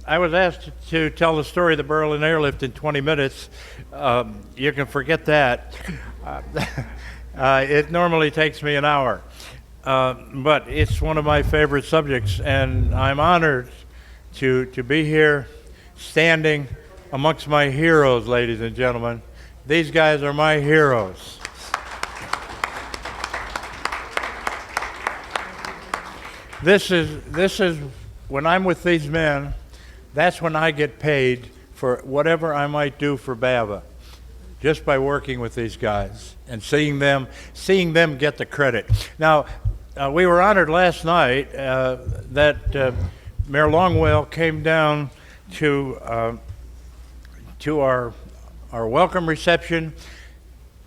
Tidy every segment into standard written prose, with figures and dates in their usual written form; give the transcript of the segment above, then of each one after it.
I was asked to tell the story of the Berlin Airlift in 20 minutes. You can forget that. Uh, it normally takes me an hour. But it's one of my favorite subjects, and I'm honored to be here standing amongst my heroes, ladies and gentlemen. These guys are my heroes. This is when I'm with these men, that's when I get paid for whatever I might do for BAVA, just by working with these guys and seeing them get the credit. Now, we were honored last night that Mayor Longwell came down to our welcome reception,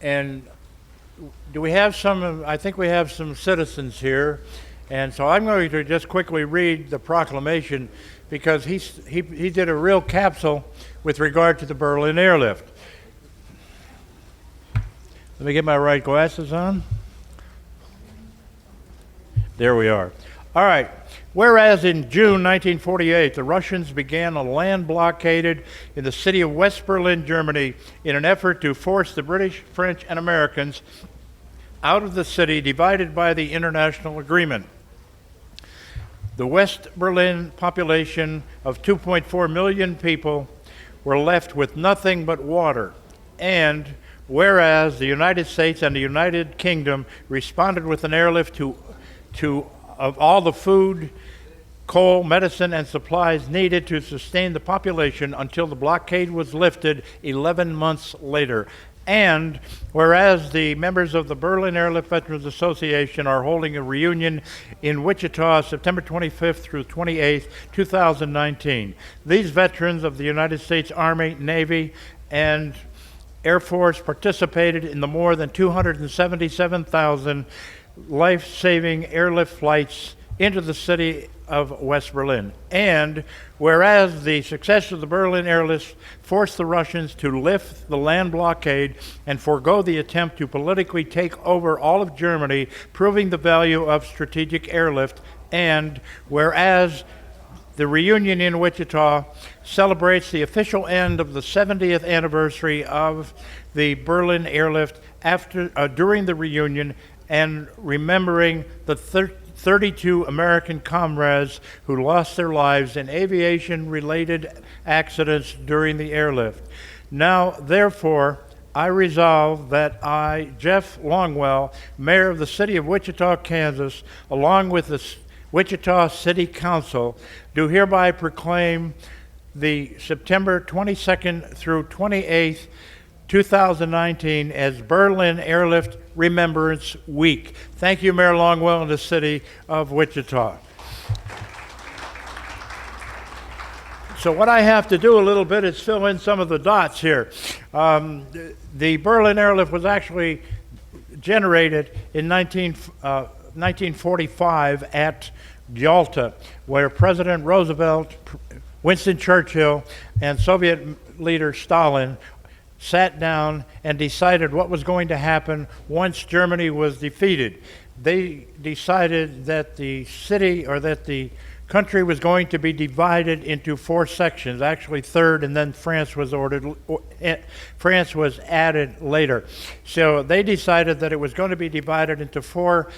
and do we have some? I think we have some citizens here. And so I'm going to just quickly read the proclamation because he did a real capsule with regard to the Berlin Airlift. Let me get my right glasses on. There we are. All right. Whereas in June 1948, the Russians began a land blockade in the city of West Berlin, Germany, in an effort to force the British, French, and Americans out of the city divided by the international agreement. The West Berlin population of 2.4 million people were left with nothing but water. And whereas the United States and the United Kingdom responded with an airlift to of all the food, coal, medicine, and supplies needed to sustain the population until the blockade was lifted 11 months later. And whereas the members of the Berlin Airlift Veterans Association are holding a reunion in Wichita, September 25th through 28th, 2019. These veterans of the United States Army, Navy, and Air Force participated in the more than 277,000 life-saving airlift flights into the city of West Berlin. And whereas the success of the Berlin Airlift forced the Russians to lift the land blockade and forego the attempt to politically take over all of Germany, proving the value of strategic airlift, and whereas the reunion in Wichita celebrates the official end of the 70th anniversary of the Berlin Airlift during the reunion, and remembering the 32 American comrades who lost their lives in aviation-related accidents during the airlift. Now, therefore, I resolve that I, Jeff Longwell, Mayor of the City of Wichita, Kansas, along with the Wichita City Council, do hereby proclaim the September 22nd through 28th, 2019 as Berlin Airlift Remembrance Week. Thank you, Mayor Longwell and the City of Wichita. So what I have to do a little bit is fill in some of the dots here. The Berlin Airlift was actually generated in 1945 at Yalta, where President Roosevelt, Winston Churchill, and Soviet leader Stalin sat down and decided what was going to happen once Germany was defeated. They decided that the city, or that the country, was going to be divided into 4 sections, actually third, and then France was added later. So they decided that it was going to be divided into four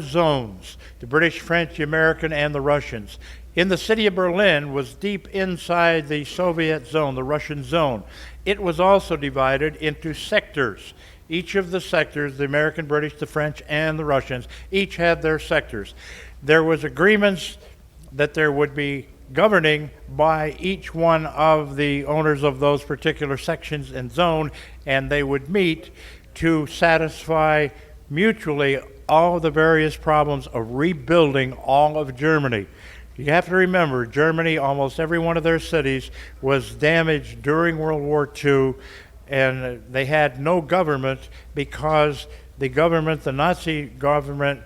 zones: the British, French, the American, and the Russians. In the city of Berlin was deep inside the Soviet zone, the Russian zone. It was also divided into sectors. Each of the sectors, the American, British, the French, and the Russians, each had their sectors. There was agreements that there would be governing by each one of the owners of those particular sections and zone, and they would meet to satisfy mutually all of the various problems of rebuilding all of Germany. You have to remember, Germany, almost every one of their cities was damaged during World War II, and they had no government because the Nazi government,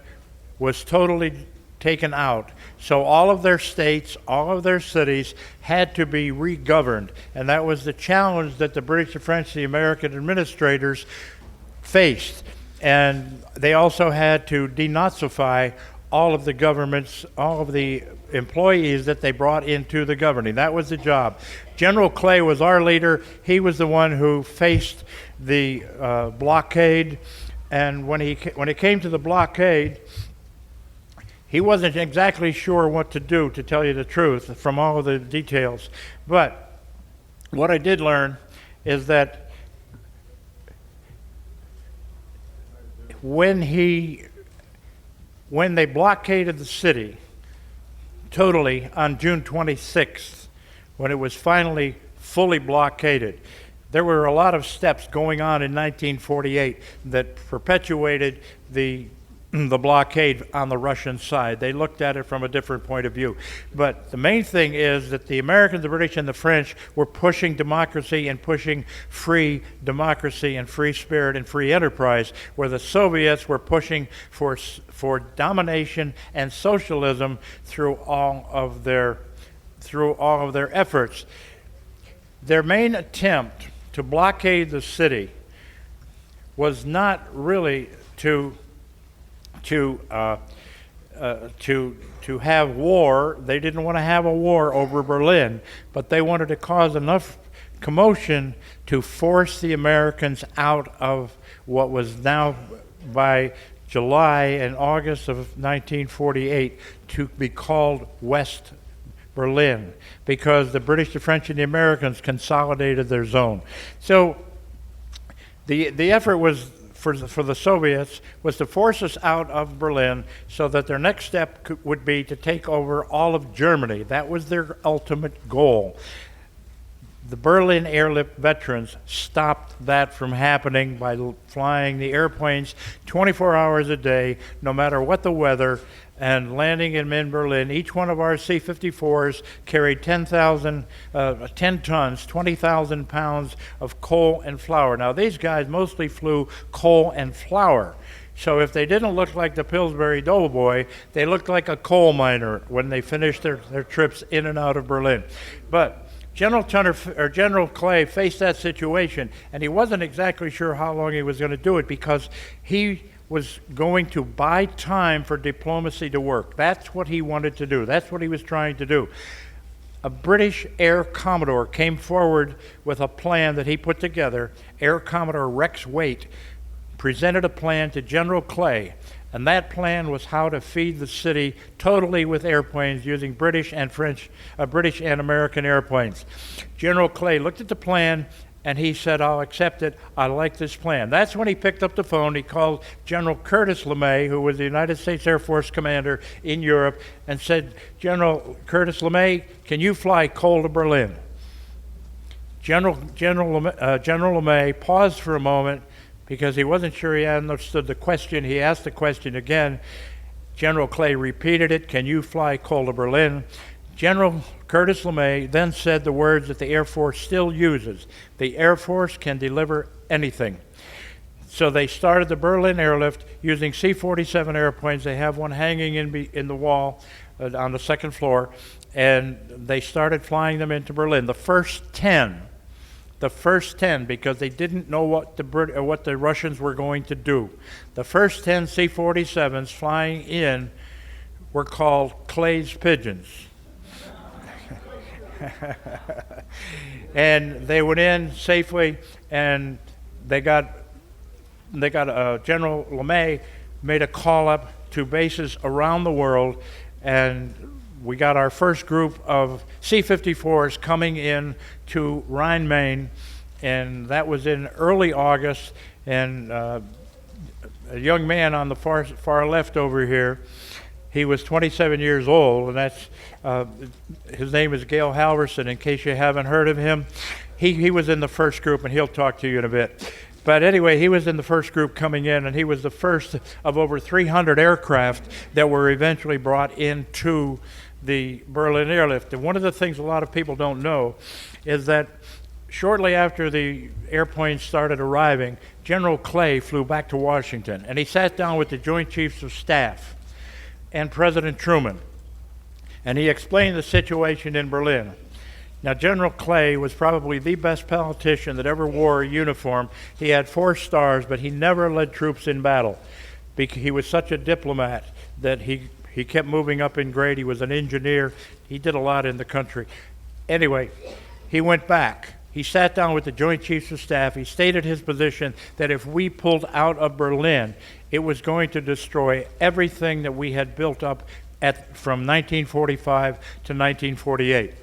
was totally taken out. So all of their states, all of their cities had to be re-governed, and that was the challenge that the British, the French, the American administrators faced. And they also had to denazify all of the governments, all of the employees that they brought into the governing. That was the job. General Clay was our leader. He was the one who faced the blockade, and when it came to the blockade, he wasn't exactly sure what to do, to tell you the truth, from all of the details. But what I did learn is that when they blockaded the city totally on June 26th, when it was finally fully blockaded, there were a lot of steps going on in 1948 that perpetuated the blockade on the Russian side. They looked at it from a different point of view. But the main thing is that the Americans, the British, and the French were pushing democracy and pushing free democracy and free spirit and free enterprise, where the Soviets were pushing for domination and socialism through all of their efforts. Their main attempt to blockade the city was not really to have war. They didn't want to have a war over Berlin, but they wanted to cause enough commotion to force the Americans out of what was now, by July and August of 1948, to be called West Berlin, because the British, the French, and the Americans consolidated their zone. So the effort was for the Soviets was to force us out of Berlin, so that their next step would be to take over all of Germany. That was their ultimate goal. The Berlin Airlift veterans stopped that from happening by flying the airplanes 24 hours a day, no matter what the weather, and landing in Berlin. Each one of our C-54s carried 10 tons, 20,000 pounds of coal and flour. Now, these guys mostly flew coal and flour. So if they didn't look like the Pillsbury Doughboy, they looked like a coal miner when they finished their trips in and out of Berlin. But General Clay faced that situation, and he wasn't exactly sure how long he was going to do it, because he was going to buy time for diplomacy to work. That's what he wanted to do. That's what he was trying to do. A British Air Commodore came forward with a plan that he put together. Air Commodore Rex Waite presented a plan to General Clay, and that plan was how to feed the city totally with airplanes, using British and American airplanes. General Clay looked at the plan, and he said, "I'll accept it. I like this plan." That's when he picked up the phone. He called General Curtis LeMay, who was the United States Air Force commander in Europe, and said, "General Curtis LeMay, can you fly coal to Berlin?" General LeMay paused for a moment, because he wasn't sure he understood the question. He asked the question again. General Clay repeated it, "Can you fly coal to Berlin?" General Curtis LeMay then said the words that the Air Force still uses: "The Air Force can deliver anything." So they started the Berlin Airlift using C-47 airplanes. They have one hanging in the wall on the second floor, and they started flying them into Berlin. The first 10, because they didn't know what the Russians were going to do. The first 10 C-47s flying in were called Clay's Pigeons. And they went in safely, and General LeMay made a call up to bases around the world, and we got our first group of C-54s coming in to Rhine-Main, and that was in early August. And a young man on the far left over here, he was 27 years old, and that's his name is Gail Halverson, in case you haven't heard of him. He was in the first group, and he'll talk to you in a bit. But anyway, he was in the first group coming in, and he was the first of over 300 aircraft that were eventually brought into the Berlin Airlift. And one of the things a lot of people don't know is that shortly after the airplanes started arriving, General Clay flew back to Washington, and he sat down with the Joint Chiefs of Staff and President Truman, and he explained the situation in Berlin. Now, General Clay was probably the best politician that ever wore a uniform. He had 4 stars, but he never led troops in battle. He was such a diplomat that he He kept moving up in grade. He was an engineer. He did a lot in the country. Anyway, he went back. He sat down with the Joint Chiefs of Staff. He stated his position that if we pulled out of Berlin, it was going to destroy everything that we had built up from 1945 to 1948.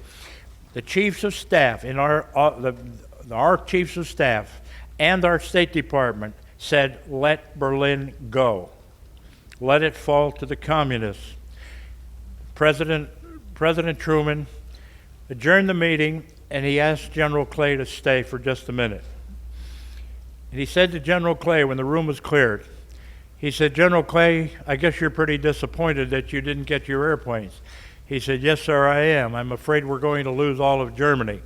The Chiefs of Staff, our Chiefs of Staff and our State Department said, let Berlin go. Let it fall to the communists. President Truman adjourned the meeting, and he asked General Clay to stay for just a minute. And he said to General Clay when the room was cleared, he said, General Clay, I guess you're pretty disappointed that you didn't get your airplanes. He said, yes, sir, I am. I'm afraid we're going to lose all of Germany.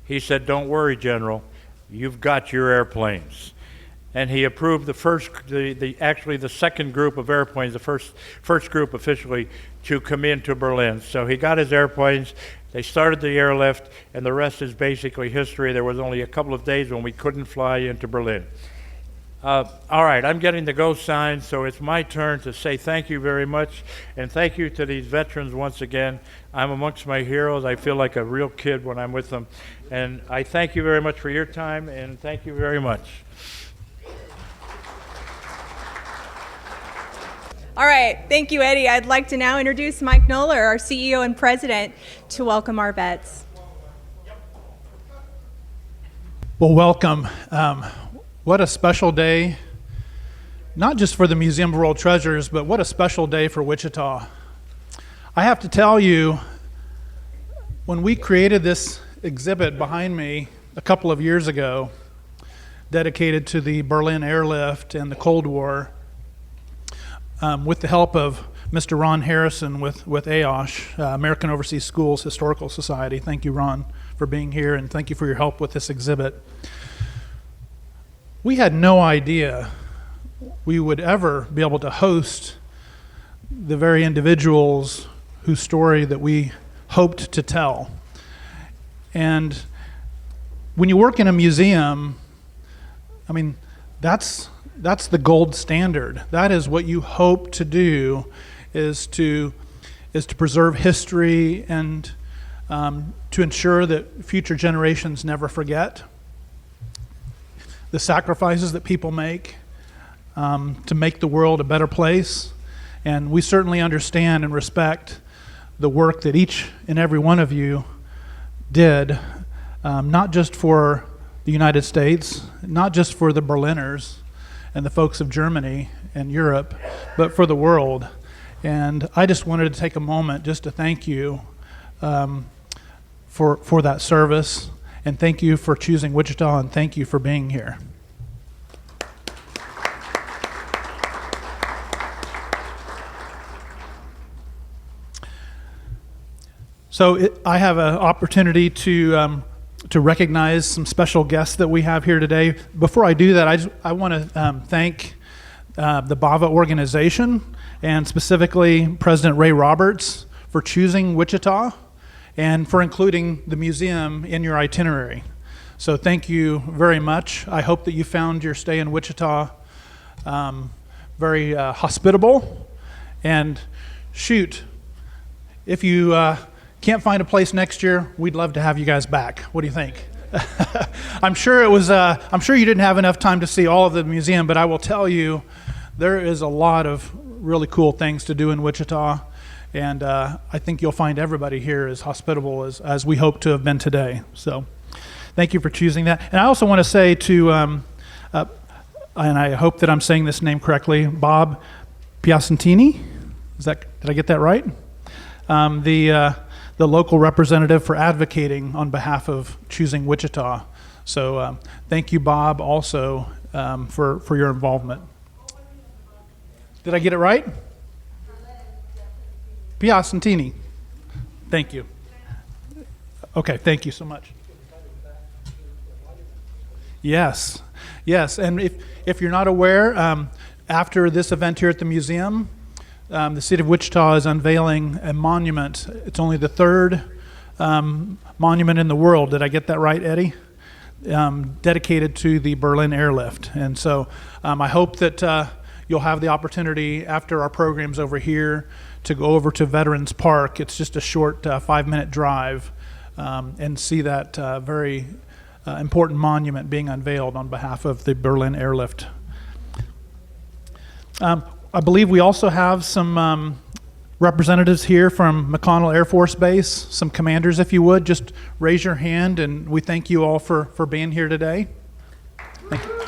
He said, don't worry, General. You've got your airplanes. And he approved the second group of airplanes, the first group officially to come into Berlin. So he got his airplanes. They started the airlift, and the rest is basically history. There was only a couple of days when we couldn't fly into Berlin. All right, I'm getting the go sign, so it's my turn to say thank you very much, and thank you to these veterans once again. I'm amongst my heroes. I feel like a real kid when I'm with them, and I thank you very much for your time, and thank you very much. All right, thank you, Eddie. I'd like to now introduce Mike Noller, our CEO and President, to welcome our vets. Well, welcome. What a special day, not just for the Museum of World Treasures, but what a special day for Wichita. I have to tell you, when we created this exhibit behind me a couple of years ago, dedicated to the Berlin Airlift and the Cold War, with the help of Mr. Ron Harrison with AOSH, American Overseas Schools Historical Society. Thank you, Ron, for being here, and thank you for your help with this exhibit. We had no idea we would ever be able to host the very individuals whose story that we hoped to tell. And when you work in a museum, I mean, that's the gold standard. That is what you hope to do, is to preserve history and to ensure that future generations never forget the sacrifices that people make to make the world a better place. And we certainly understand and respect the work that each and every one of you did, not just for the United States, not just for the Berliners and the folks of Germany and Europe, but for the world. And I just wanted to take a moment just to thank you for that service, and thank you for choosing Wichita, and thank you for being here. So I have an opportunity to recognize some special guests that we have here today. Before I do that, I want to thank the BAVA organization, and specifically President Ray Roberts, for choosing Wichita and for including the museum in your itinerary. So thank you very much. I hope that you found your stay in Wichita very hospitable. And shoot, if you can't find a place next year, we'd love to have you guys back. What do you think? I'm sure you didn't have enough time to see all of the museum, but I will tell you, there is a lot of really cool things to do in Wichita, and I think you'll find everybody here as hospitable as we hope to have been today. So thank you for choosing that. And I also want to say to, and I hope that I'm saying this name correctly, Bob Piacentini, did I get that right? The local representative for advocating on behalf of choosing Wichita. So thank you, Bob, also for your involvement. Did I get it right? Piacentini. Thank you. Okay, thank you so much. Yes, and if you're not aware, after this event here at the museum, the city of Wichita is unveiling a monument. It's only the third monument in the world. Did I get that right, Eddie? Dedicated to the Berlin Airlift. And so I hope that you'll have the opportunity after our program's over here to go over to Veterans Park. It's just a short 5-minute drive, and see that very important monument being unveiled on behalf of the Berlin Airlift. I believe we also have some representatives here from McConnell Air Force Base, some commanders, if you would, just raise your hand, and we thank you all for being here today. Thank you.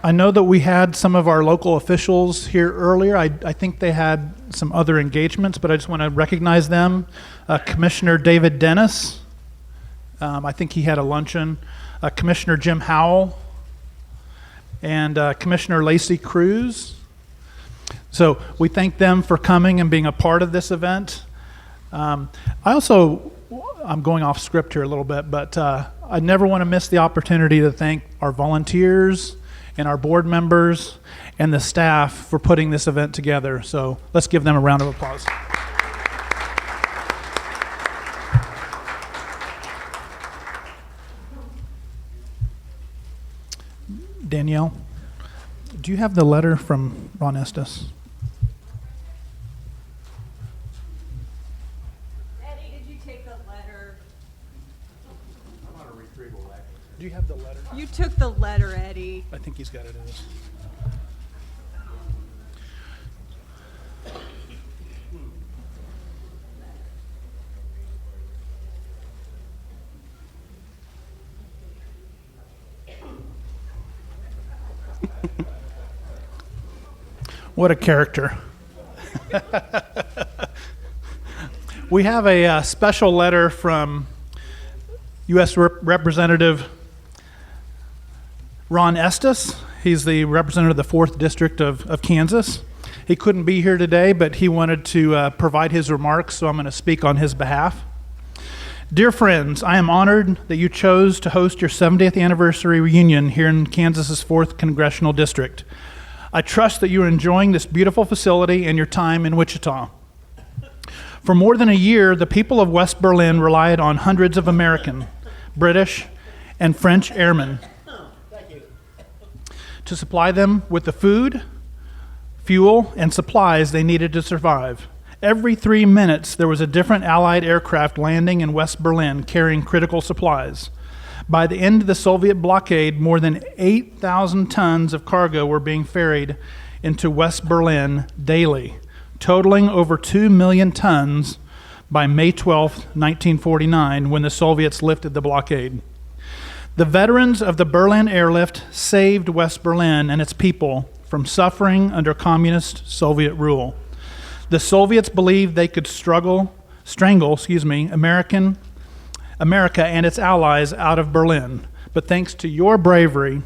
I know that we had some of our local officials here earlier. I think they had some other engagements, but I just want to recognize them. Commissioner David Dennis, I think he had a luncheon. Commissioner Jim Howell, and Commissioner Lacey Cruz. So we thank them for coming and being a part of this event. I'm going off script here a little bit, but I never want to miss the opportunity to thank our volunteers and our board members and the staff for putting this event together. So let's give them a round of applause. Danielle, do you have the letter from Ron Estes? Eddie, did you take the letter? I'm on a retrieval act. Do you have the letter? You took the letter, Eddie. I think he's got it in his. What a character. We have a special letter from U.S. Representative Ron Estes. He's the representative of the 4th District of Kansas. He couldn't be here today, but he wanted to provide his remarks, so I'm going to speak on his behalf. Dear friends, I am honored that you chose to host your 70th anniversary reunion here in Kansas's 4th Congressional District. I trust that you are enjoying this beautiful facility and your time in Wichita. For more than a year, the people of West Berlin relied on hundreds of American, British, and French airmen to supply them with the food, fuel, and supplies they needed to survive. Every 3 minutes, there was a different Allied aircraft landing in West Berlin carrying critical supplies. By the end of the Soviet blockade, more than 8,000 tons of cargo were being ferried into West Berlin daily, totaling over 2 million tons by May 12, 1949, when the Soviets lifted the blockade. The veterans of the Berlin Airlift saved West Berlin and its people from suffering under communist Soviet rule. The Soviets believed they could strangle America and its allies out of Berlin. But thanks to your bravery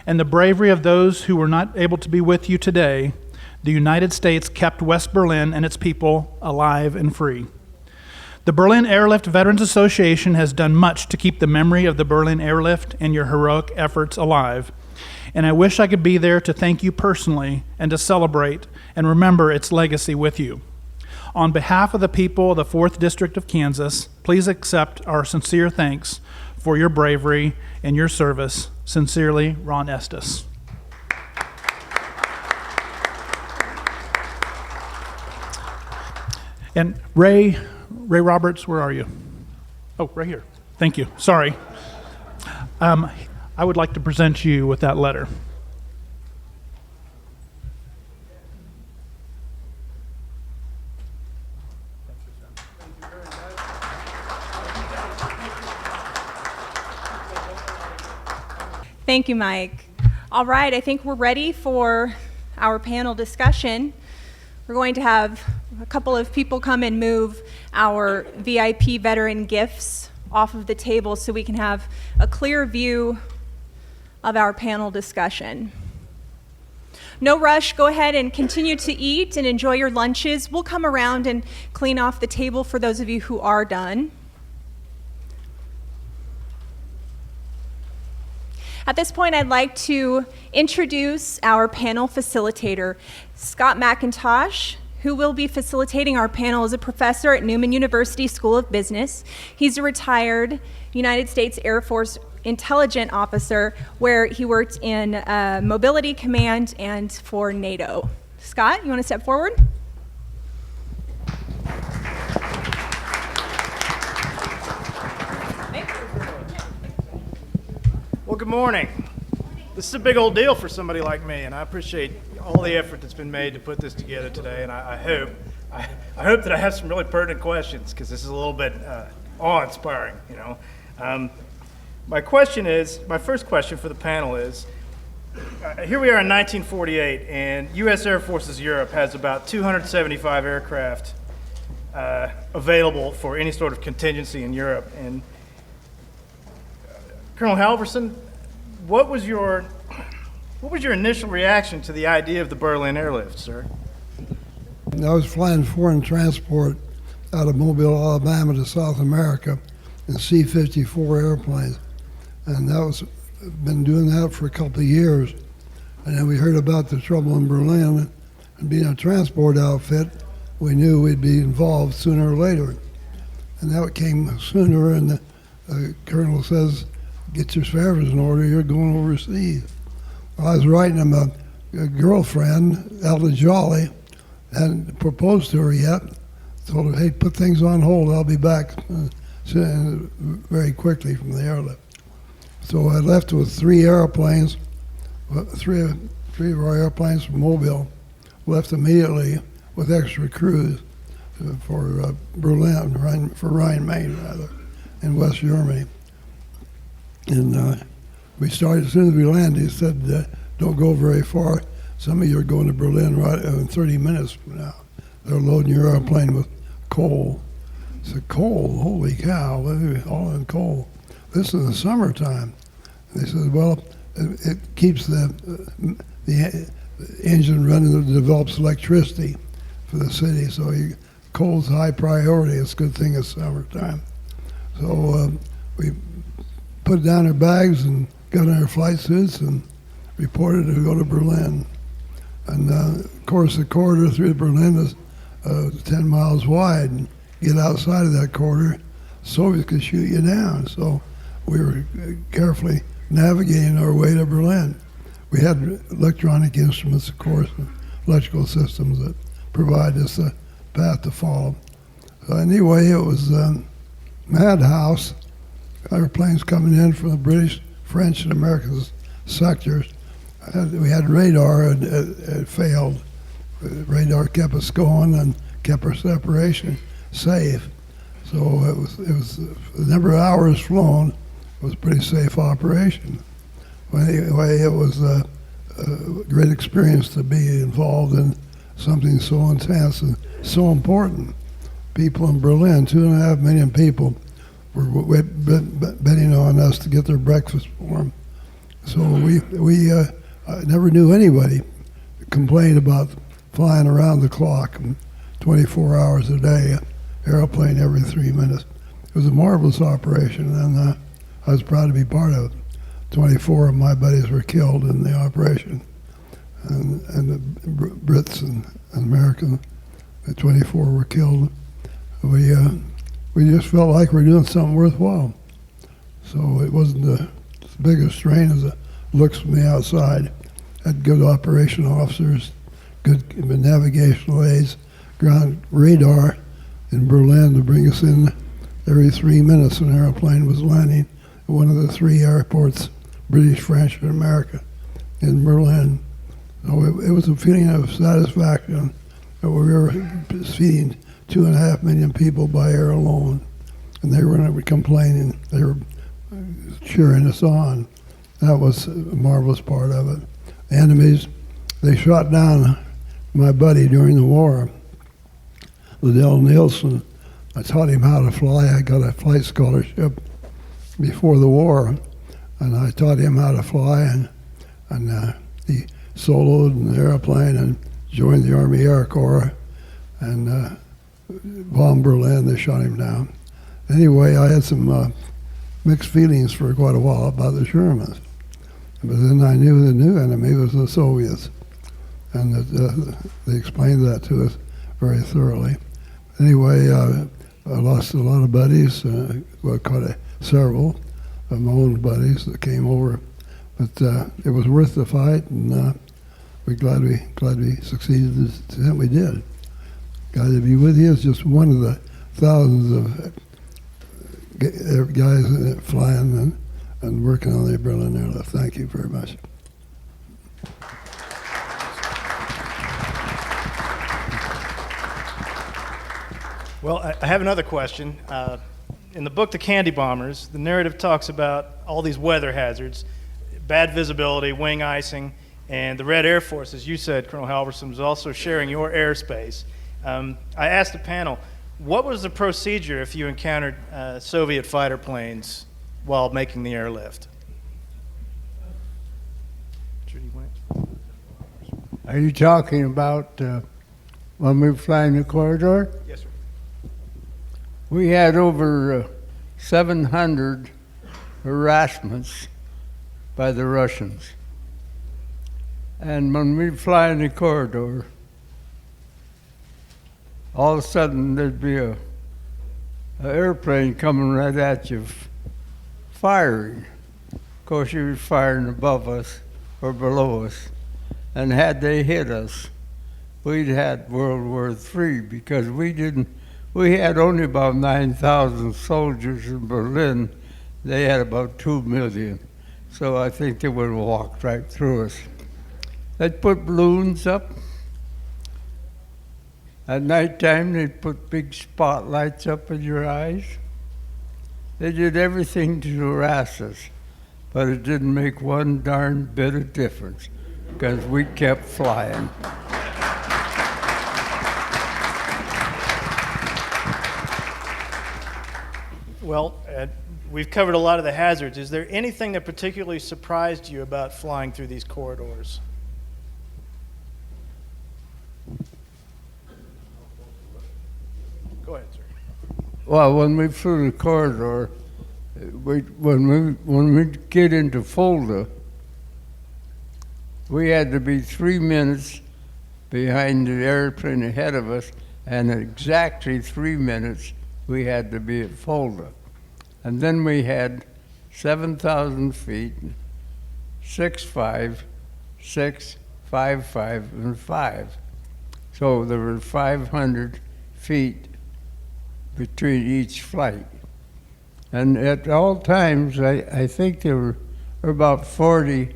and the bravery of those who were not able to be with you today, the United States kept West Berlin and its people alive and free. The Berlin Airlift Veterans Association has done much to keep the memory of the Berlin Airlift and your heroic efforts alive. And I wish I could be there to thank you personally and to celebrate and remember its legacy with you. On behalf of the people of the 4th District of Kansas, please accept our sincere thanks for your bravery and your service. Sincerely, Ron Estes. And Ray Roberts, where are you? Oh, right here. Thank you. Sorry. I would like to present you with that letter. Thank you, Mike. All right, I think we're ready for our panel discussion. We're going to have a couple of people come and move our VIP veteran gifts off of the table so we can have a clear view of our panel discussion. No rush, go ahead and continue to eat and enjoy your lunches. We'll come around and clean off the table for those of you who are done. At this point, I'd like to introduce our panel facilitator, Scott McIntosh, who will be facilitating our panel as a professor at Newman University School of Business. He's a retired United States Air Force intelligence officer, where he worked in Mobility Command and for NATO. Scott, you want to step forward? Well, good morning. This is a big old deal for somebody like me, and I appreciate all the effort that's been made to put this together today. And I hope that I have some really pertinent questions, because this is a little bit awe-inspiring. My first question for the panel is: here we are in 1948, and U.S. Air Forces Europe has about 275 aircraft available for any sort of contingency in Europe. And Colonel Halverson, what was your initial reaction to the idea of the Berlin Airlift, sir? I was flying foreign transport out of Mobile, Alabama to South America in C-54 airplanes. And been doing that for a couple of years. And then we heard about the trouble in Berlin, and being a transport outfit, we knew we'd be involved sooner or later. And that came sooner, and the colonel says, "Get your affairs in order, you're going overseas." Well, I was writing him a girlfriend, Ella Jolly, hadn't proposed to her yet. Told her, "Hey, put things on hold, I'll be back very quickly from the airlift." So I left with three airplanes, three of our airplanes from Mobile, left immediately with extra crews for Berlin, for Rhine-Main rather, in West Germany. And we started, as soon as we landed, he said, "Don't go very far. Some of you are going to Berlin right in 30 minutes from now. They're loading your airplane with coal." I said, "Coal? Holy cow, all in coal. This is in the summertime." They said, "Well, it keeps the engine running, it develops electricity for the city, so coal's high priority. It's a good thing it's summertime." So we put down our bags and got in our flight suits and reported to go to Berlin. And of course, the corridor through Berlin is 10 miles wide, and get outside of that corridor, Soviets could shoot you down. So we were carefully navigating our way to Berlin. We had electronic instruments, of course, and electrical systems that provide us a path to follow. So anyway, it was madhouse. Airplanes coming in from the British, French, and American sectors. We had radar, it failed. Radar kept us going and kept our separation safe. So it was the number of hours flown was a pretty safe operation. Well, anyway, it was a great experience to be involved in something so intense and so important. People in Berlin, 2.5 million people, were betting on us to get their breakfast for them. So we never knew anybody complain about flying around the clock and 24 hours a day, airplane every 3 minutes. It was a marvelous operation, and I was proud to be part of it. 24 of my buddies were killed in the operation, and the Brits and Americans, the 24 were killed. We just felt like we were doing something worthwhile. So it wasn't as big a strain as it looks from the outside. Had good operation officers, good navigational aids, ground radar in Berlin to bring us in every 3 minutes. An airplane was landing at one of the three airports, British, French, and America, in Berlin. So it was a feeling of satisfaction that we were feeding 2.5 million people by air alone, and they weren't complaining. They were cheering us on. That was a marvelous part of it. The enemies, they shot down my buddy during the war, Liddell Nielsen. I taught him how to fly. I got a flight scholarship before the war, and I taught him how to fly, and he soloed in the airplane and joined the Army Air Corps, and bombed Berlin. They shot him down. Anyway, I had some mixed feelings for quite a while about the Germans, but then I knew the new enemy was the Soviets, and they explained that to us very thoroughly. Anyway, I lost a lot of buddies, several. of my own buddies that came over. But it was worth the fight, and we're glad we succeeded to the extent we did. Glad to be with you. It's just one of the thousands of guys flying and working on the Berlin Airlift. Thank you very much. Well, I have another question. In the book, The Candy Bombers, the narrative talks about all these weather hazards, bad visibility, wing icing, and the Red Air Force, as you said, Colonel Halverson, was also sharing your airspace. I asked the panel, what was the procedure if you encountered Soviet fighter planes while making the airlift? Are you talking about when we were flying the corridor? Yes, sir. We had over 700 harassments by the Russians. And when we fly in the corridor, all of a sudden there'd be a airplane coming right at you, firing. Of course, he was firing above us or below us. And had they hit us, we'd had World War III, because we had only about 9,000 soldiers in Berlin. They had about 2 million. So I think they would have walked right through us. They'd put balloons up. At nighttime, they'd put big spotlights up in your eyes. They did everything to harass us, but it didn't make one darn bit of difference, because we kept flying. Well, we've covered a lot of the hazards. Is there anything that particularly surprised you about flying through these corridors? Go ahead, sir. Well, when we flew the corridor, when we get into Fulda, we had to be 3 minutes behind the airplane ahead of us, and exactly 3 minutes we had to be at Fulda. And then we had 7,000 feet, 6.5, 6, 5.5, and 5. So there were 500 feet between each flight. And at all times, I think there were about 40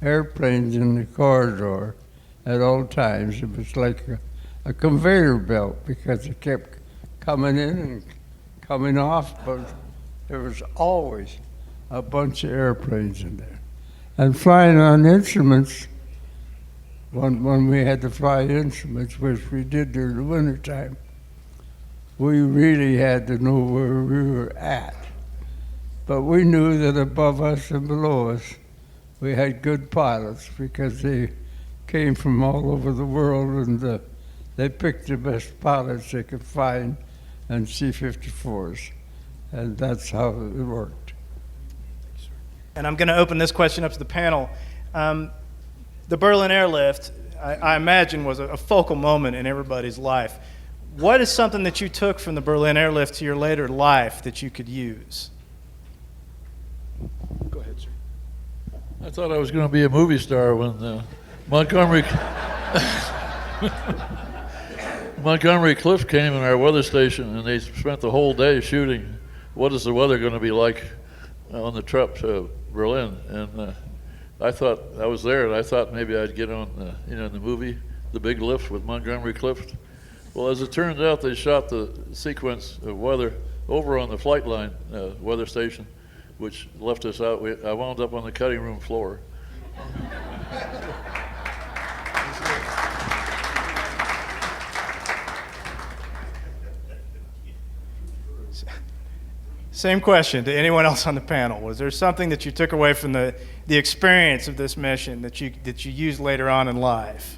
airplanes in the corridor at all times. It was like a conveyor belt, because it kept coming in and coming off, but there was always a bunch of airplanes in there. And flying on instruments, when we had to fly instruments, which we did during the wintertime, we really had to know where we were at. But we knew that above us and below us, we had good pilots, because they came from all over the world, and they picked the best pilots they could find, and C-54s. And that's how it worked. And I'm going to open this question up to the panel. The Berlin Airlift, I imagine, was a focal moment in everybody's life. What is something that you took from the Berlin Airlift to your later life that you could use? Go ahead, sir. I thought I was going to be a movie star when Montgomery Cliff came in our weather station, and they spent the whole day shooting what is the weather going to be like on the trip to Berlin. And I thought, I was there, and I thought maybe I'd get on in the movie, The Big Lift with Montgomery Cliff. Well, as it turns out, they shot the sequence of weather over on the flight line weather station, which left us out. I wound up on the cutting room floor. Same question to anyone else on the panel. Was there something that you took away from the experience of this mission that you used later on in life?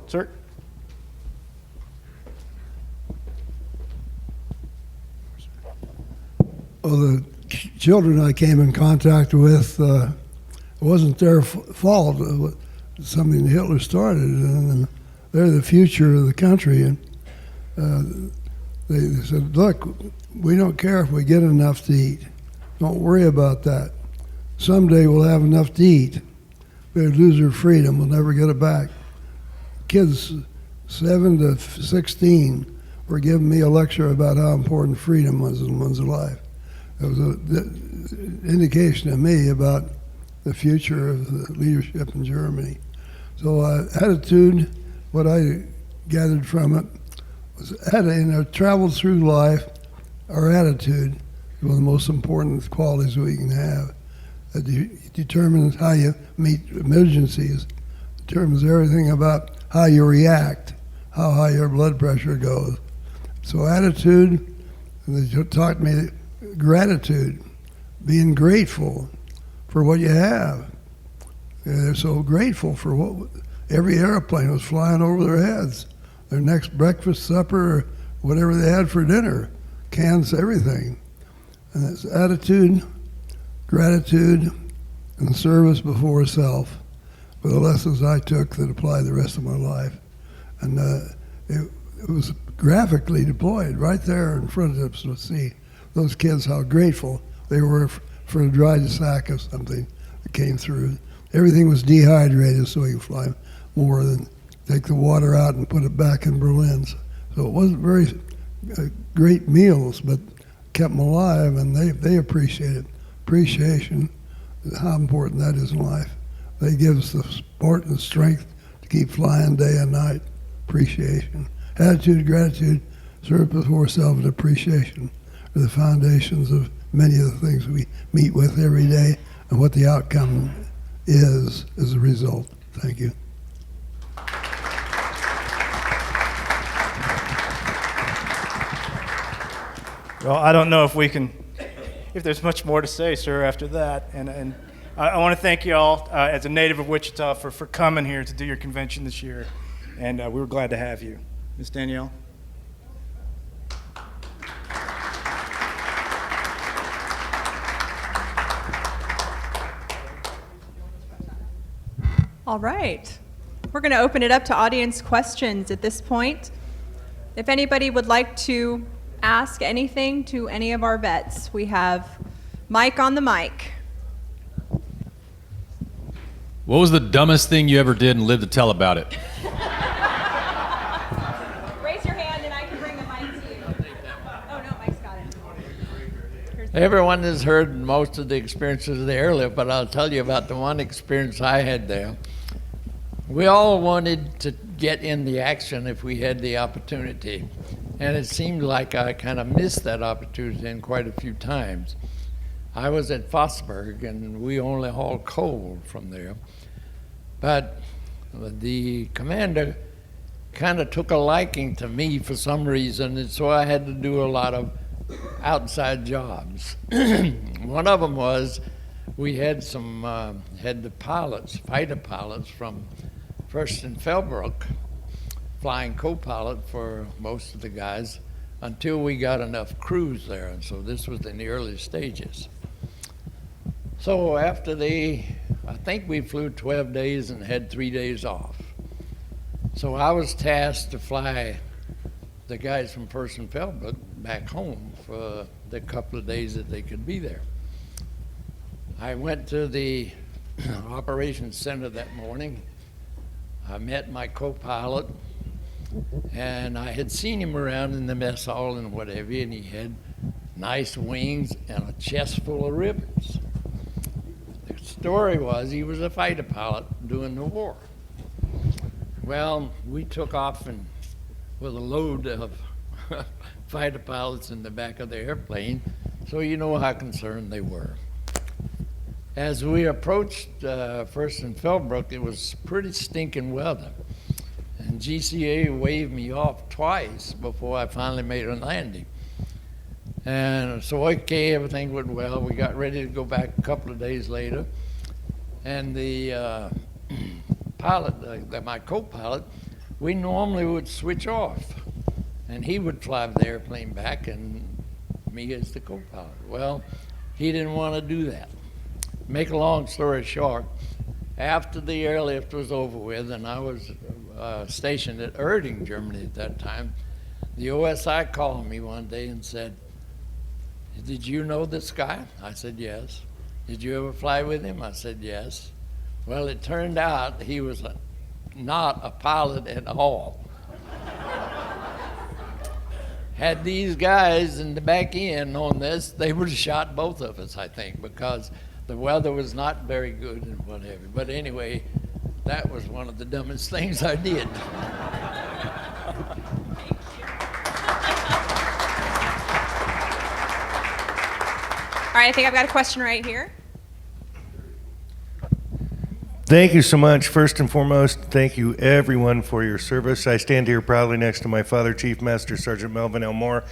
Sir? Well, the children I came in contact with, it wasn't their fault. It was something Hitler started, and they're the future of the country. And they said, look, we don't care if we get enough to eat. Don't worry about that. Someday we'll have enough to eat. We'll lose our freedom. We'll never get it back. Kids 7 to 16 were giving me a lecture about how important freedom was in one's life. It was an indication to me about the future of the leadership in Germany. So attitude, what I gathered from it, was traveled through life, our attitude is one of the most important qualities we can have. It determines how you meet emergencies, determines everything about how you react, how high your blood pressure goes. So attitude, and they taught me gratitude, being grateful for what you have. And they're so grateful for what every airplane was flying over their heads. Their next breakfast, supper, or whatever they had for dinner, cans, everything. And it's attitude, gratitude, and service before self were the lessons I took that apply the rest of my life. And it was graphically deployed right there in front of us to see those kids, how grateful they were for a dried sack of something that came through. Everything was dehydrated so we could fly more than take the water out and put it back in Berlin. So it wasn't very great meals, but kept them alive, and they appreciated. Appreciation, how important that is in life. They give us the support and strength to keep flying day and night. Appreciation. Attitude, gratitude, service before self, and appreciation are the foundations of many of the things we meet with every day and what the outcome is as a result. Thank you. Well, I don't know if there's much more to say, sir, after that. And I want to thank you all, as a native of Wichita, for coming here to do your convention this year. And we were glad to have you. Ms. Danielle? All right. We're going to open it up to audience questions at this point. If anybody would like to ask anything to any of our vets, we have Mike on the mic. What was the dumbest thing you ever did and lived to tell about it? Raise your hand and I can bring the mic to you. Oh, no, Mike's got it. Everyone has heard most of the experiences of the airlift, but I'll tell you about the one experience I had there. We all wanted to get in the action if we had the opportunity, and it seemed like I kind of missed that opportunity in quite a few times. I was at Fossburg, and we only hauled coal from there, but the commander kind of took a liking to me for some reason, and so I had to do a lot of outside jobs. One of them was we had had the pilots, fighter pilots from First and Fellbrook, flying co-pilot for most of the guys until we got enough crews there, and so this was in the early stages. So after I think we flew 12 days and had 3 days off. So I was tasked to fly the guys from First and Fellbrook back home for the couple of days that they could be there. I went to the operations center that morning. I met my co-pilot, and I had seen him around in the mess hall and whatever, and he had nice wings and a chest full of ribbons. The story was he was a fighter pilot during the war. Well, we took off with a load of fighter pilots in the back of the airplane, so you know how concerned they were. As we approached First and Fellbrook, it was pretty stinking weather, and GCA waved me off twice before I finally made a landing. And so, okay, everything went well. We got ready to go back a couple of days later, and the pilot, my co-pilot, we normally would switch off, and he would fly the airplane back, and me as the co-pilot. Well, he didn't want to do that. Make a long story short, after the airlift was over with, and I was stationed at Erding, Germany at that time, The OSI called me one day and said, "Did you know this guy?" I said, "Yes." "Did you ever fly with him?" I said, "Yes." Well, it turned out he was not a pilot at all. Had these guys in the back end known this, they would have shot both of us, I think, because the weather was not very good and whatever. But anyway, that was one of the dumbest things I did. All right, I think I've got a question right here. Thank you so much. First and foremost, thank you everyone for your service. I stand here proudly next to my father, Chief Master Sergeant Melvin Elmore.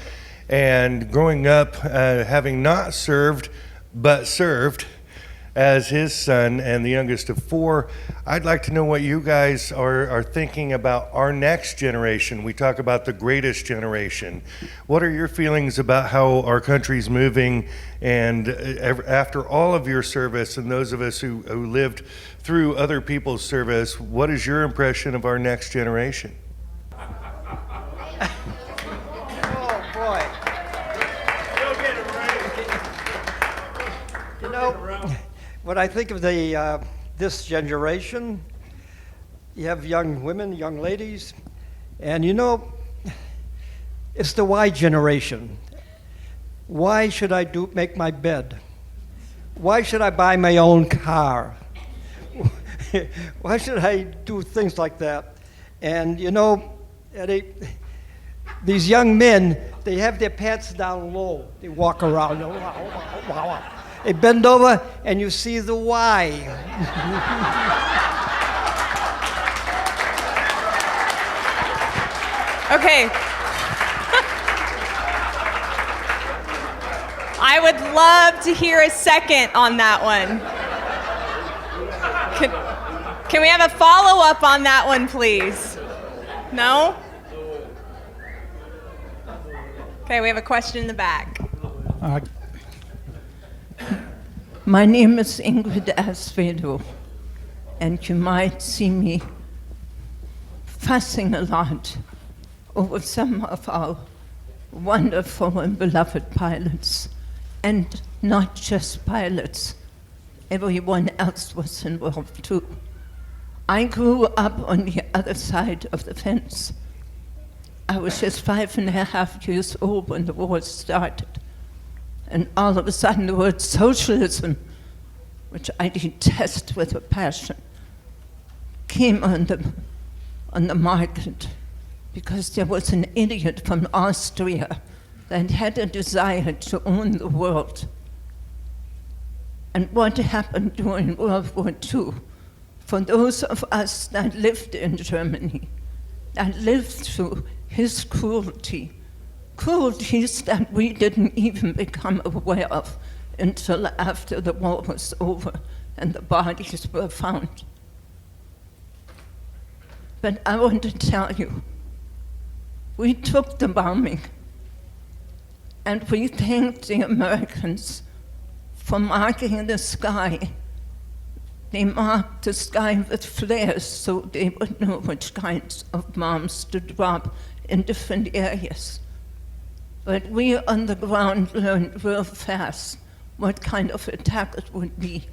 And growing up, having not served, but served as his son and the youngest of four, I'd like to know what you guys are thinking about our next generation. We talk about the greatest generation. What are your feelings about how our country's moving? And after all of your service and those of us who lived through other people's service, what is your impression of our next generation? Oh, boy. You know, when I think of this generation, you have young women, young ladies, and you know, it's the why generation. Why should I make my bed? Why should I buy my own car? Why should I do things like that? And you know, these young men, they have their pants down low. They walk around. They bend over and you see the why. Okay. I would love to hear a second on that one. Can we have a follow-up on that one, please? No? Okay, we have a question in the back. My name is Ingrid Asvedo, and you might see me fussing a lot over some of our wonderful and beloved pilots, and not just pilots. Everyone else was involved too. I grew up on the other side of the fence. I was just 5.5 years old when the war started. And all of a sudden the word socialism, which I detest with a passion, came on the market because there was an idiot from Austria that had a desire to own the world. And what happened during World War II, for those of us that lived in Germany, that lived through his cruelties that we didn't even become aware of until after the war was over and the bodies were found. But I want to tell you, we took the bombing and we thanked the Americans for marking the sky. They marked the sky with flares so they would know which kinds of bombs to drop in different areas. But we on the ground learned real fast what kind of attack it would be.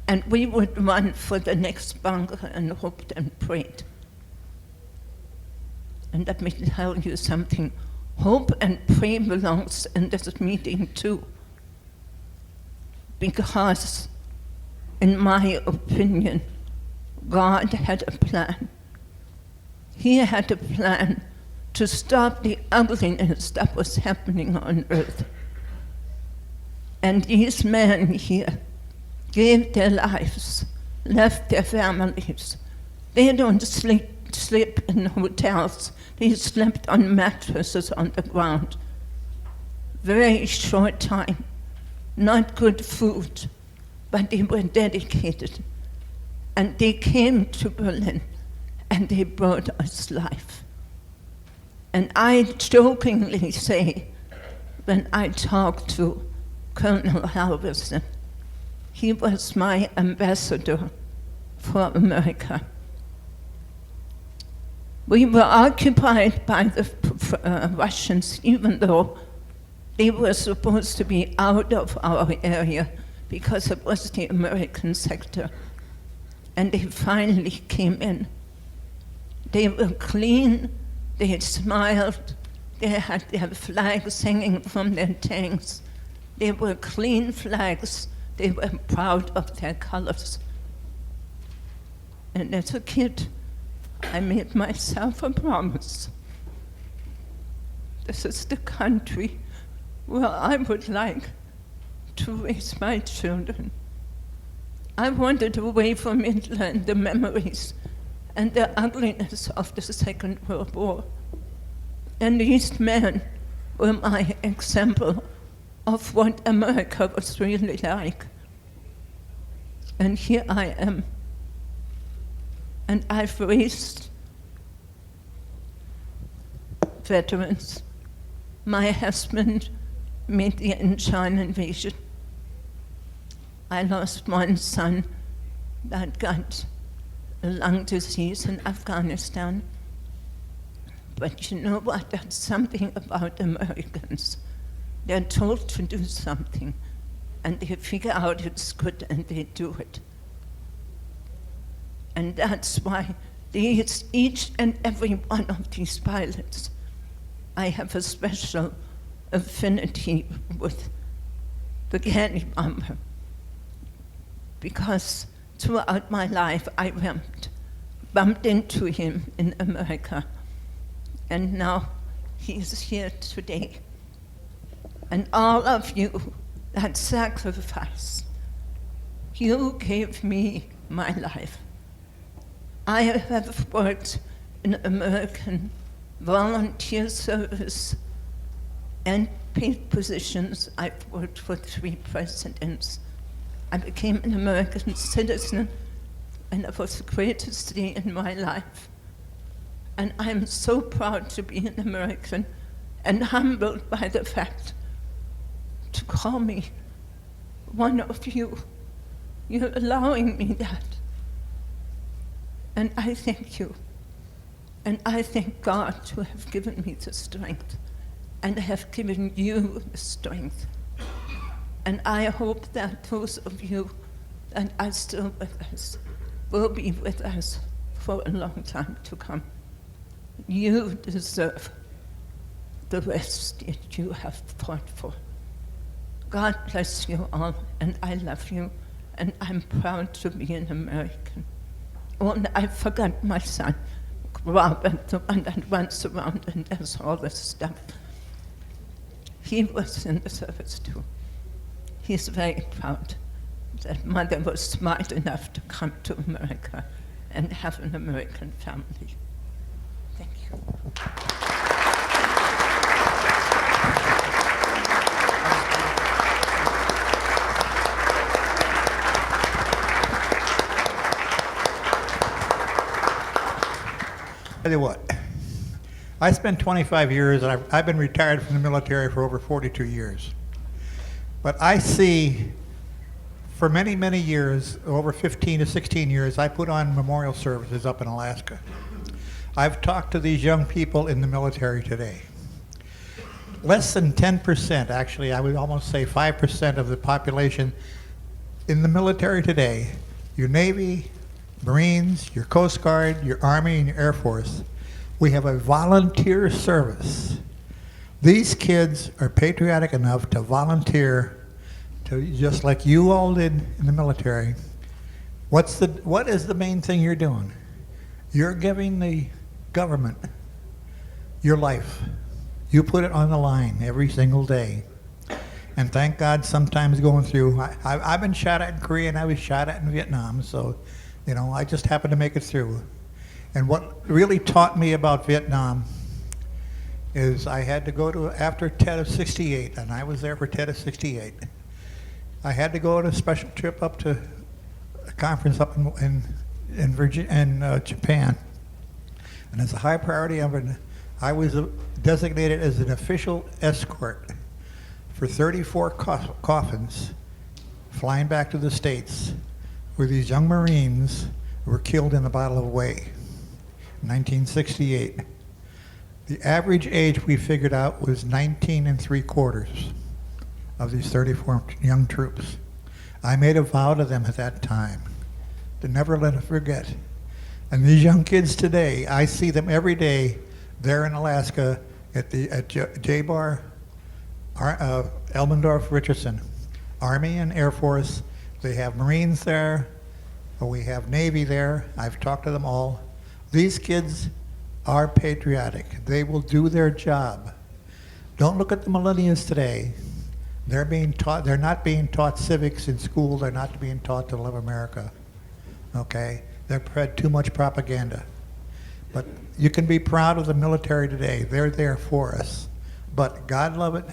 And we would run for the next bunker and hoped and prayed. And let me tell you something, hope and pray belongs in this meeting too. Because, in my opinion, God had a plan. He had a plan to stop the ugliness that was happening on earth. And these men here gave their lives, left their families. They don't sleep in hotels. They slept on mattresses on the ground. Very short time, not good food, but they were dedicated. And they came to Berlin and they brought us life. And I jokingly say, when I talk to Colonel Halverson, he was my ambassador for America. We were occupied by the Russians, even though they were supposed to be out of our area because it was the American sector. And they finally came in. They were clean, they smiled, they had their flags hanging from their tanks. They were clean flags, they were proud of their colors. And as a kid, I made myself a promise. This is the country where I would like to raise my children. I wanted away from Midland the memories and the ugliness of the Second World War. And these men were my example of what America was really like. And here I am. And I've raised veterans. My husband made the Inchon invasion. I lost one son that got a lung disease in Afghanistan. But you know what? That's something about Americans. They're told to do something, and they figure out it's good, and they do it. And that's why each and every one of these pilots, I have a special affinity with the Gannett bomber, because throughout my life I bumped into him in America, and now he's here today. And all of you, that sacrifice, you gave me my life. I have worked in American volunteer service and paid positions. I've worked for 3 presidents. I became an American citizen, and it was the greatest day in my life. And I'm so proud to be an American and humbled by the fact to call me one of you. You're allowing me that. And I thank you. And I thank God to have given me the strength and have given you the strength. And I hope that those of you that are still with us will be with us for a long time to come. You deserve the rest that you have fought for. God bless you all, and I love you, and I'm proud to be an American. Oh, and I forgot my son, Robert, the one that runs around and does all this stuff. He was in the service too. He's very proud that mother was smart enough to come to America and have an American family. Thank you. Tell you what, I spent 25 years, and I've been retired from the military for over 42 years. But I see, for many, many years, over 15 to 16 years, I put on memorial services up in Alaska. I've talked to these young people in the military today. Less than 10%, actually, I would almost say 5% of the population in the military today, your Navy, Marines, your Coast Guard, your Army, and your Air Force, we have a volunteer service. These kids are patriotic enough to volunteer, to just like you all did in the military. What is the main thing you're doing? You're giving the government your life. You put it on the line every single day. And thank God, sometimes going through, I've been shot at in Korea, and I was shot at in Vietnam, so you know, I just happened to make it through. And what really taught me about Vietnam is I had to go to, after TED of 68, and I was there for TED of 68, I had to go on a special trip up to a conference up in Japan. And as a high priority, I was designated as an official escort for 34 coffins flying back to the States, where these young Marines were killed in the Battle of Hue. 1968. The average age we figured out was 19 3/4 of these 34 young troops. I made a vow to them at that time to never let them forget. And these young kids today, I see them every day there in Alaska at J-Bar, Elmendorf, Richardson, Army and Air Force. They have Marines there, or we have Navy there. I've talked to them all. These kids are patriotic. They will do their job. Don't look at the millennials today. They're not being taught civics in school. They're not being taught to love America. Okay? They're fed too much propaganda. But you can be proud of the military today. They're there for us. But God love it,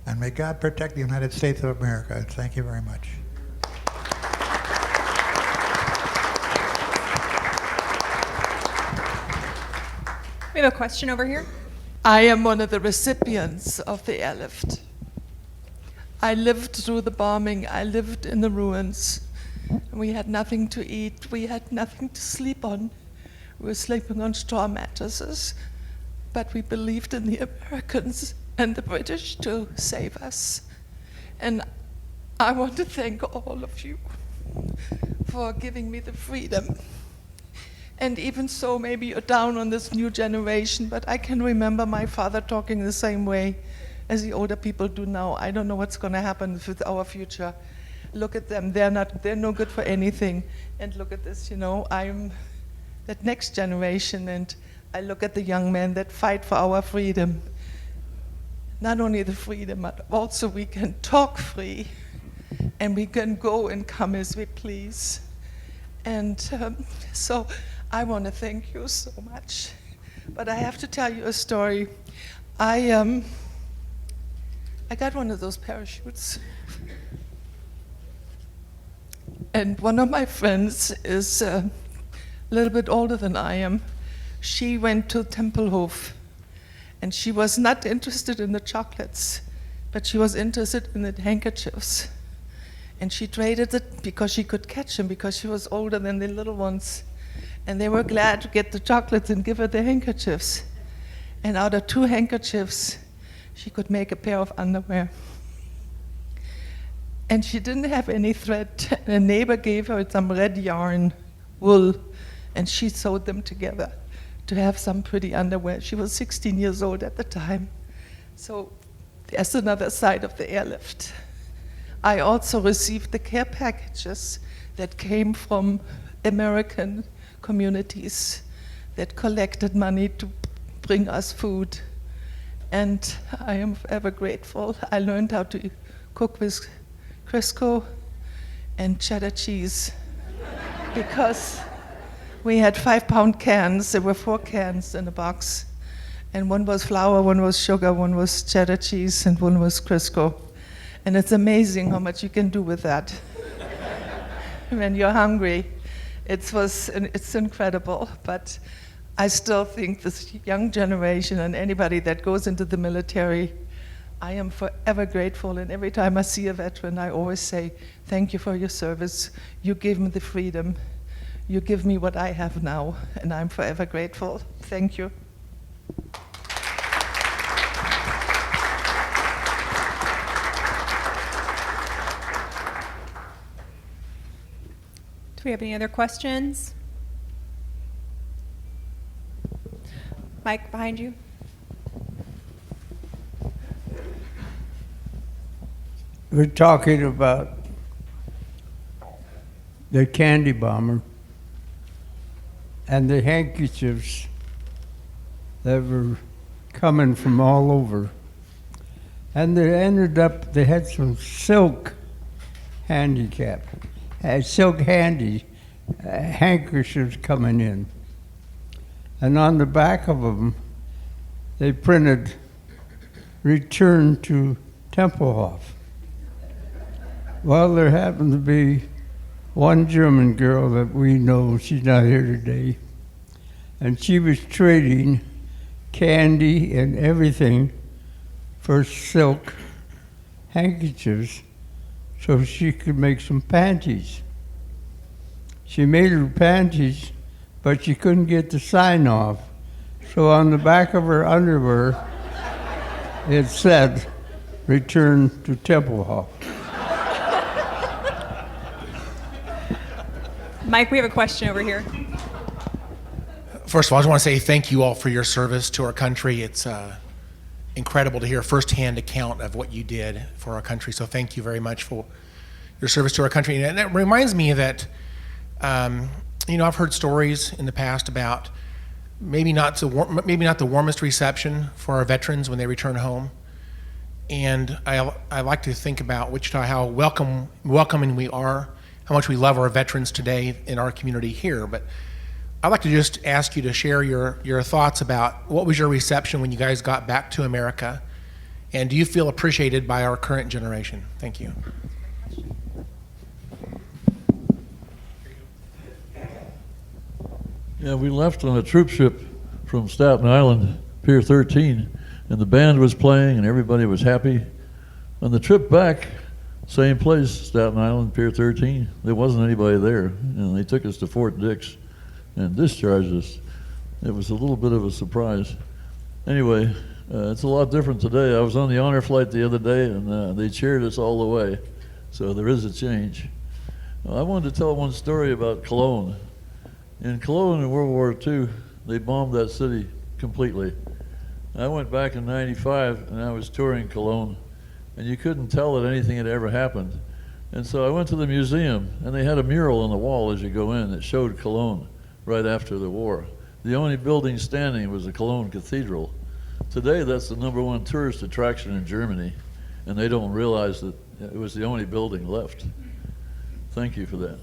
and may God protect the United States of America. Thank you very much. We have a question over here. I am one of the recipients of the Airlift. I lived through the bombing. I lived in the ruins. We had nothing to eat. We had nothing to sleep on. We were sleeping on straw mattresses. But we believed in the Americans and the British to save us. And I want to thank all of you for giving me the freedom. And even so, maybe you're down on this new generation, but I can remember my father talking the same way as the older people do now. I don't know what's going to happen with our future. Look at them, they're no good for anything. And look at this, I'm that next generation, and I look at the young men that fight for our freedom. Not only the freedom, but also we can talk free, and we can go and come as we please. And so I want to thank you so much. But I have to tell you a story. I got one of those parachutes. And one of my friends is a little bit older than I am. She went to Tempelhof, and she was not interested in the chocolates, but she was interested in the handkerchiefs. And she traded it because she could catch them, because she was older than the little ones. And they were glad to get the chocolates and give her the handkerchiefs. And out of 2 handkerchiefs, she could make a pair of underwear. And she didn't have any thread. And a neighbor gave her some red yarn, wool, and she sewed them together to have some pretty underwear. She was 16 years old at the time. So there's another side of the Airlift. I also received the care packages that came from American communities that collected money to bring us food. And I am forever grateful. I learned how to cook with Crisco and cheddar cheese because we had 5-pound cans. There were 4 cans in a box. And one was flour, one was sugar, one was cheddar cheese, and one was Crisco. And it's amazing how much you can do with that when you're hungry. It's incredible, but I still think this young generation and anybody that goes into the military, I am forever grateful. And every time I see a veteran, I always say, thank you for your service. You gave me the freedom. You give me what I have now, and I'm forever grateful. Thank you. Do we have any other questions? Mike, behind you. We're talking about the candy bomber and the handkerchiefs that were coming from all over. And they had some silk handkerchiefs coming in. And on the back of them, they printed, "Return to Tempelhof." Well, there happened to be one German girl that we know, she's not here today, and she was trading candy and everything for silk handkerchiefs so she could make some panties. She made her panties but she couldn't get the sign off. So on the back of her underwear, it said, "Return to Temple Hall." Mike, we have a question over here. First of all, I just want to say thank you all for your service to our country. It's incredible to hear a firsthand account of what you did for our country. So thank you very much for your service to our country. And that reminds me that, I've heard stories in the past about maybe not the warmest reception for our veterans when they return home. And I like to think about Wichita, how welcoming we are, how much we love our veterans today in our community here. But I'd like to just ask you to share your thoughts about what was your reception when you guys got back to America, and do you feel appreciated by our current generation? Thank you. Yeah, we left on a troop ship from Staten Island, Pier 13, and the band was playing and everybody was happy. On the trip back, same place, Staten Island, Pier 13, there wasn't anybody there, and they took us to Fort Dix and discharged us. It was a little bit of a surprise. Anyway, it's a lot different today. I was on the honor flight the other day, and they cheered us all the way, so there is a change. I wanted to tell one story about Cologne. In Cologne in World War II, they bombed that city completely. I went back in '95, and I was touring Cologne, and you couldn't tell that anything had ever happened. And so I went to the museum, and they had a mural on the wall as you go in that showed Cologne right after the war. The only building standing was the Cologne Cathedral. Today, that's the #1 tourist attraction in Germany, and they don't realize that it was the only building left. Thank you for that.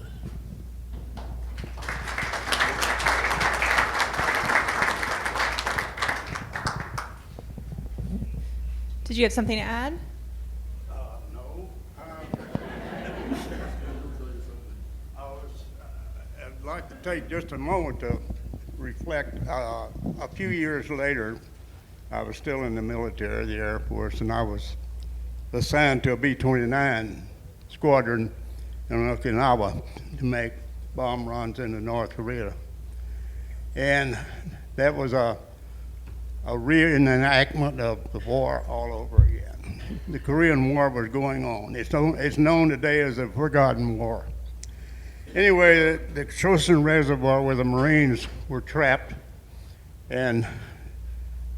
Did you have something to add? No. I'd like to take just a moment to reflect. A few years later, I was still in the military, the Air Force, and I was assigned to a B-29 squadron in Okinawa to make bomb runs into North Korea. And that was a reenactment of the war all over again. The Korean War was going on. It's known today as the Forgotten War. Anyway, the Chosin Reservoir where the Marines were trapped, and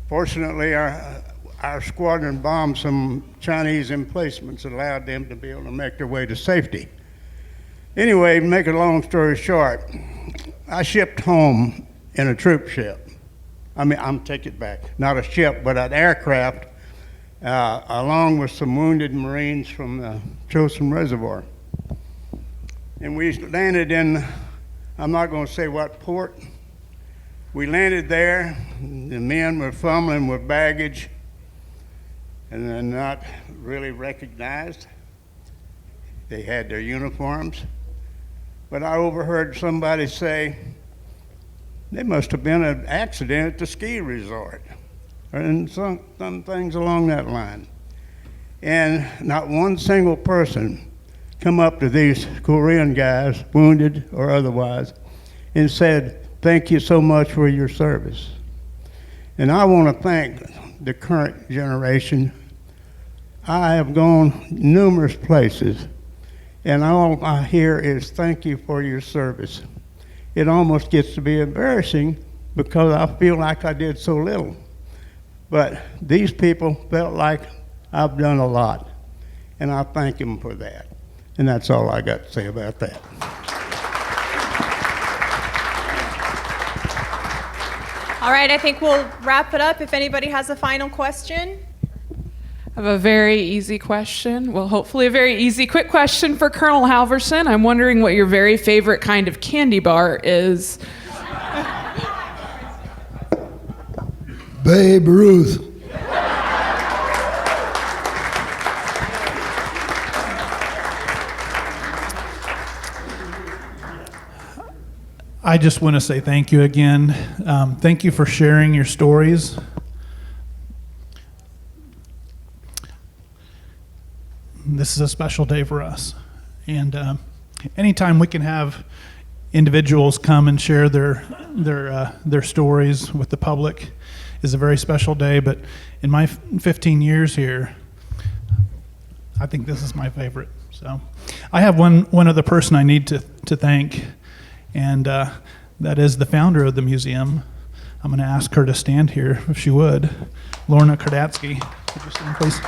fortunately our squadron bombed some Chinese emplacements that allowed them to be able to make their way to safety. Anyway, to make a long story short, I shipped home in a troop ship. I'm take it back, not a ship, but an aircraft, along with some wounded Marines from the Chosin Reservoir. And we landed in, I'm not going to say what port. We landed there. The men were fumbling with baggage, and they're not really recognized. They had their uniforms. But I overheard somebody say, there must have been an accident at the ski resort, and some things along that line. And not one single person come up to these Korean guys, wounded or otherwise, and said, thank you so much for your service. And I want to thank the current generation. I have gone numerous places, and all I hear is thank you for your service. It almost gets to be embarrassing because I feel like I did so little. But these people felt like I've done a lot, and I thank them for that. And that's all I got to say about that. All right, I think we'll wrap it up if anybody has a final question. I have a very easy question. Well, hopefully a very easy, quick question for Colonel Halverson. I'm wondering what your very favorite kind of candy bar is. Babe Ruth. I just want to say thank you again. Thank you for sharing your stories. This is a special day for us. And anytime we can have individuals come and share their stories with the public is a very special day. But in my 15 years here, I think this is my favorite. So I have one other person I need to thank, and that is the founder of the museum. I'm going to ask her to stand here, if she would. Lorna Kardatsky. Could you stand, please?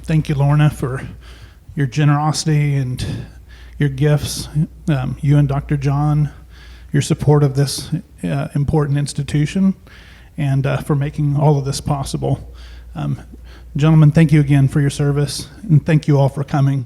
Thank you, Lorna, for your generosity and your gifts. You and Dr. John, your support of this important institution, and for making all of this possible. Gentlemen, thank you again for your service, and thank you all for coming.